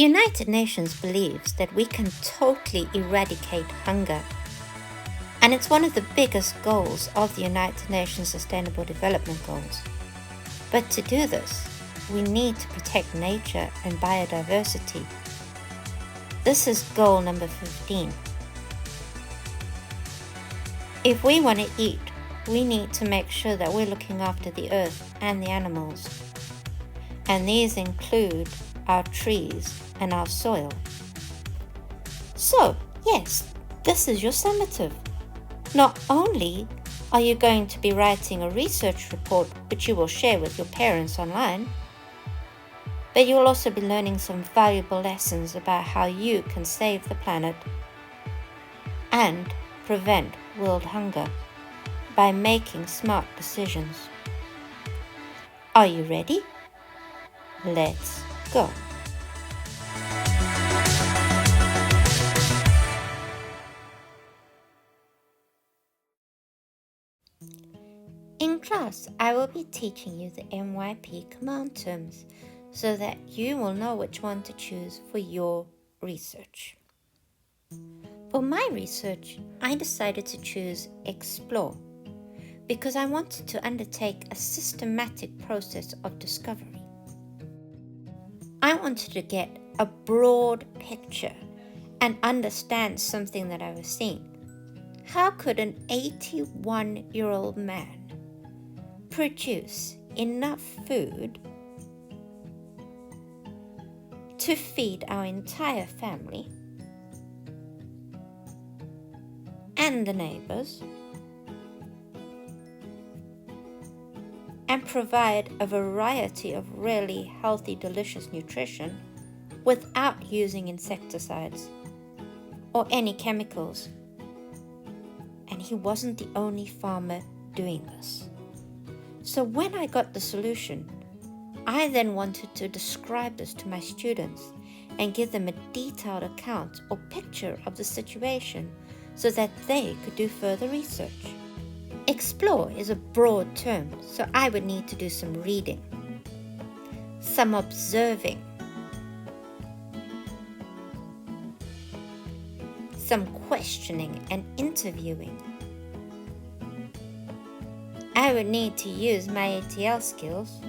United Nations believes that we can totally eradicate hunger, and it's one of the biggest goals of the United Nations Sustainable Development Goals. But to do this, we need to protect nature and biodiversity. This is goal number 15. If we want to eat, we need to make sure that we're looking after the earth and the animals. And these include our trees and our soil. So, yes, this is your summative. Not only are you going to be writing a research report which you will share with your parents online, but you'll also be learning some valuable lessons about how you can save the planet and prevent world hunger by making smart decisions. Are you ready? Let's go. In class, I will be teaching you the MYP command terms so that you will know which one to choose for your research. For my research, I decided to choose explore because I wanted to undertake a systematic process of discovery. I wanted to get a broad picture and understand something that I was seeing. How could an 81-year-old man produce enough food to feed our entire family and the neighbors and provide a variety of really healthy, delicious nutrition without using insecticides or any chemicals? And he wasn't the only farmer doing this. So when I got the solution, I then wanted to describe this to my students and give them a detailed account or picture of the situation so that they could do further research. Explore is a broad term, so I would need to do some reading, some observing, some questioning and interviewing. I would need to use my ATL skills,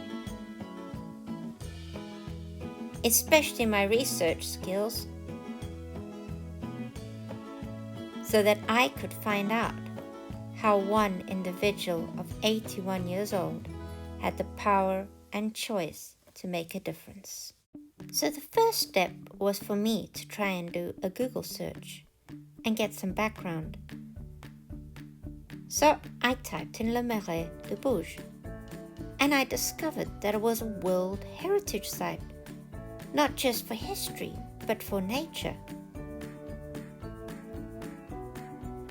especially my research skills, so that I could find out how one individual of 81 years old had the power and choice to make a difference. So the first step was for me to try and do a Google search and get some background. So I typed in Le Marais de Bourges, and I discovered that it was a World Heritage Site, not just for history, but for nature.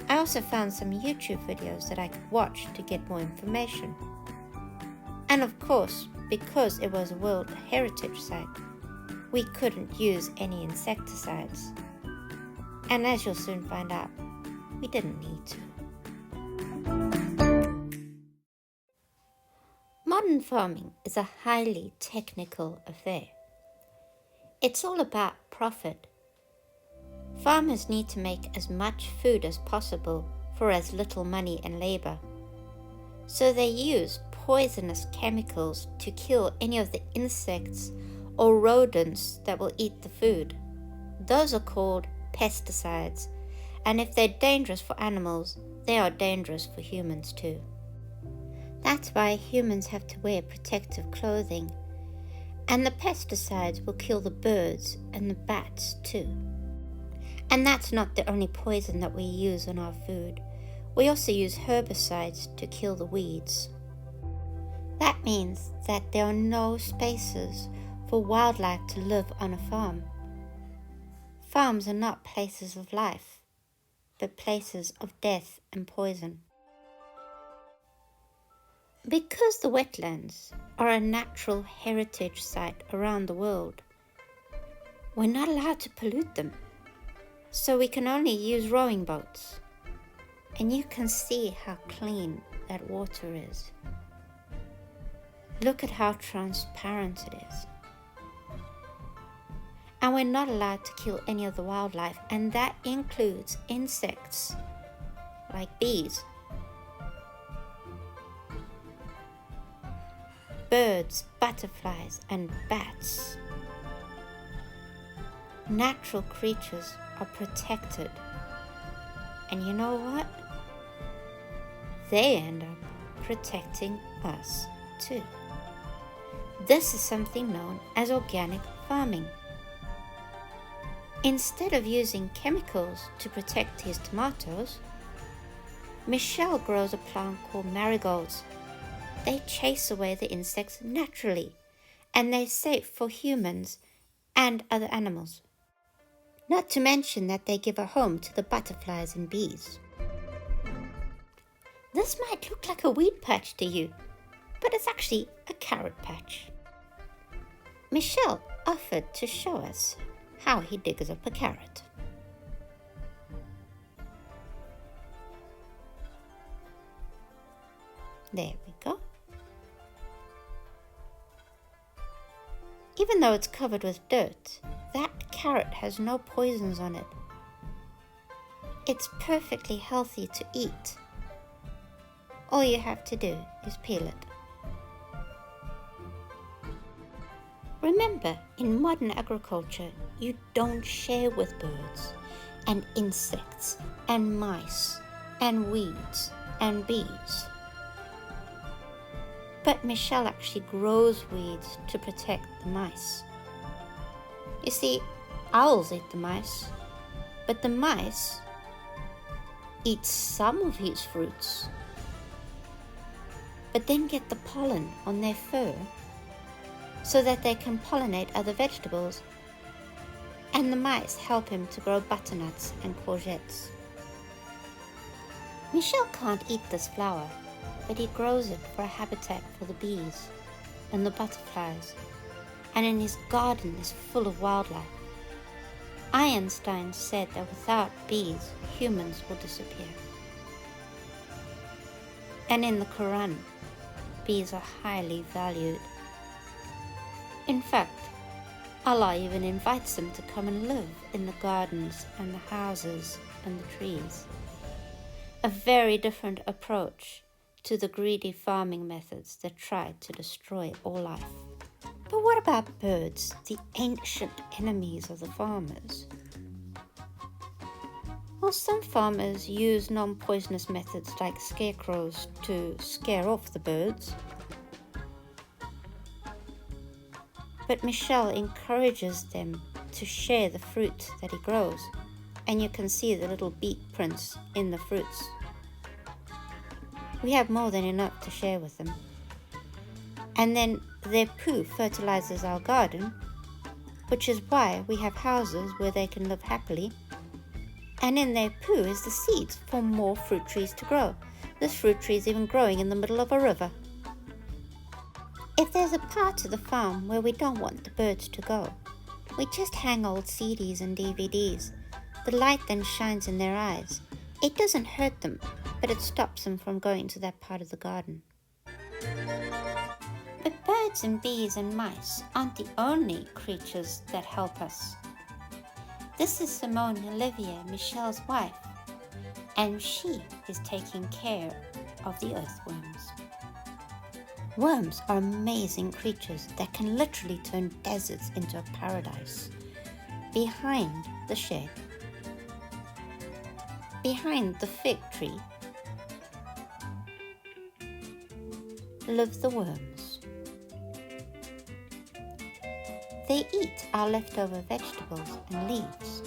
I also found some YouTube videos that I could watch to get more information. And of course, because it was a World Heritage Site, we couldn't use any insecticides. And as you'll soon find out, we didn't need to. Modern farming is a highly technical affair. It's all about profit. Farmers need to make as much food as possible for as little money and labor. So they use poisonous chemicals to kill any of the insects or rodents that will eat the food. Those are called pesticides, and if they're dangerous for animals, they are dangerous for humans too. That's why humans have to wear protective clothing, and the pesticides will kill the birds and the bats too. And that's not the only poison that we use on our food. We also use herbicides to kill the weeds. That means that there are no spaces for wildlife to live on a farm. Farms are not places of life, but places of death and poison. Because the wetlands are a natural heritage site around the world, we're not allowed to pollute them. So we can only use rowing boats. And you can see how clean that water is. Look at how transparent it is. And we're not allowed to kill any of the wildlife, and that includes insects like bees, birds, butterflies, and bats. Natural creatures are protected. And you know what? They end up protecting us too. This is something known as organic farming. Instead of using chemicals to protect his tomatoes, Michel grows a plant called marigolds. They chase away the insects naturally, and they're safe for humans and other animals. Not to mention that they give a home to the butterflies and bees. This might look like a weed patch to you, but it's actually a carrot patch. Michel offered to show us how he digs up a carrot. There we go. Even though it's covered with dirt, that carrot has no poisons on it. It's perfectly healthy to eat. All you have to do is peel it. Remember, in modern agriculture, you don't share with birds and insects and mice and weeds and bees. But Michel actually grows weeds to protect the mice. You see, owls eat the mice, but the mice eat some of his fruits, but then get the pollen on their fur so that they can pollinate other vegetables, and the mice help him to grow butternuts and courgettes. Michel can't eat this flower, but he grows it for a habitat for the bees and the butterflies, and in his garden is full of wildlife. Einstein said that without bees, humans will disappear. And in the Quran, bees are highly valued. In fact, Allah even invites them to come and live in the gardens and the houses and the trees. A very different approach to the greedy farming methods that try to destroy all life. But what about birds, the ancient enemies of the farmers? Well, some farmers use non-poisonous methods like scarecrows to scare off the birds. But Michel encourages them to share the fruit that he grows, and you can see the little beak prints in the fruits. We have more than enough to share with them. And then their poo fertilizes our garden, which is why we have houses where they can live happily. And in their poo is the seeds for more fruit trees to grow. This fruit tree is even growing in the middle of a river. If there's a part of the farm where we don't want the birds to go, we just hang old CDs and DVDs. The light then shines in their eyes. It doesn't hurt them, but it stops them from going to that part of the garden. But birds and bees and mice aren't the only creatures that help us. This is Michel Olivier, Michel's wife, and she is taking care of the earthworms. Worms are amazing creatures that can literally turn deserts into a paradise. Behind the shed, behind the fig tree, live the worms. They eat our leftover vegetables and leaves.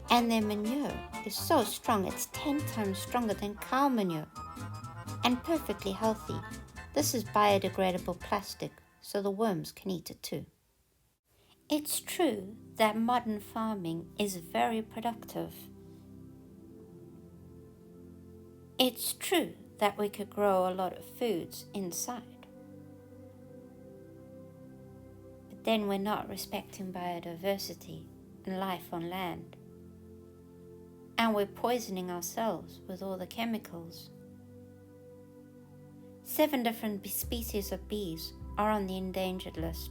And their manure is so strong, it's 10 times stronger than cow manure, and perfectly healthy. This is biodegradable plastic, so the worms can eat it too. It's true that modern farming is very productive. It's true that we could grow a lot of foods inside. But then we're not respecting biodiversity and life on land. And we're poisoning ourselves with all the chemicals. 7 different species of bees are on the endangered list.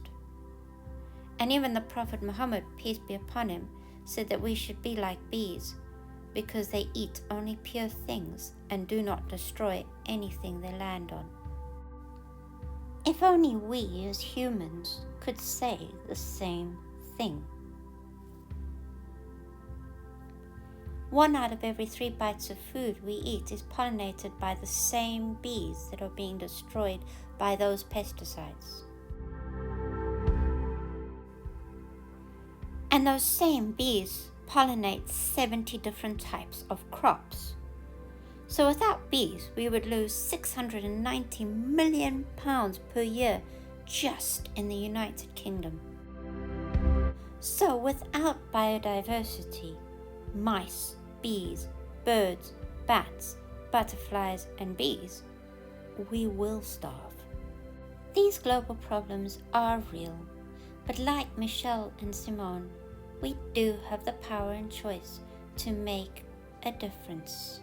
And even the Prophet Muhammad, peace be upon him, said that we should be like bees, because they eat only pure things and do not destroy anything they land on. If only we as humans could say the same thing. 1 out of every 3 bites of food we eat is pollinated by the same bees that are being destroyed by those pesticides. And those same bees pollinate 70 different types of crops. So without bees, we would lose £690 million per year just in the United Kingdom. So without biodiversity, mice, bees, birds, bats, butterflies, and bees, we will starve. These global problems are real, but like Michel and Simone, we do have the power and choice to make a difference.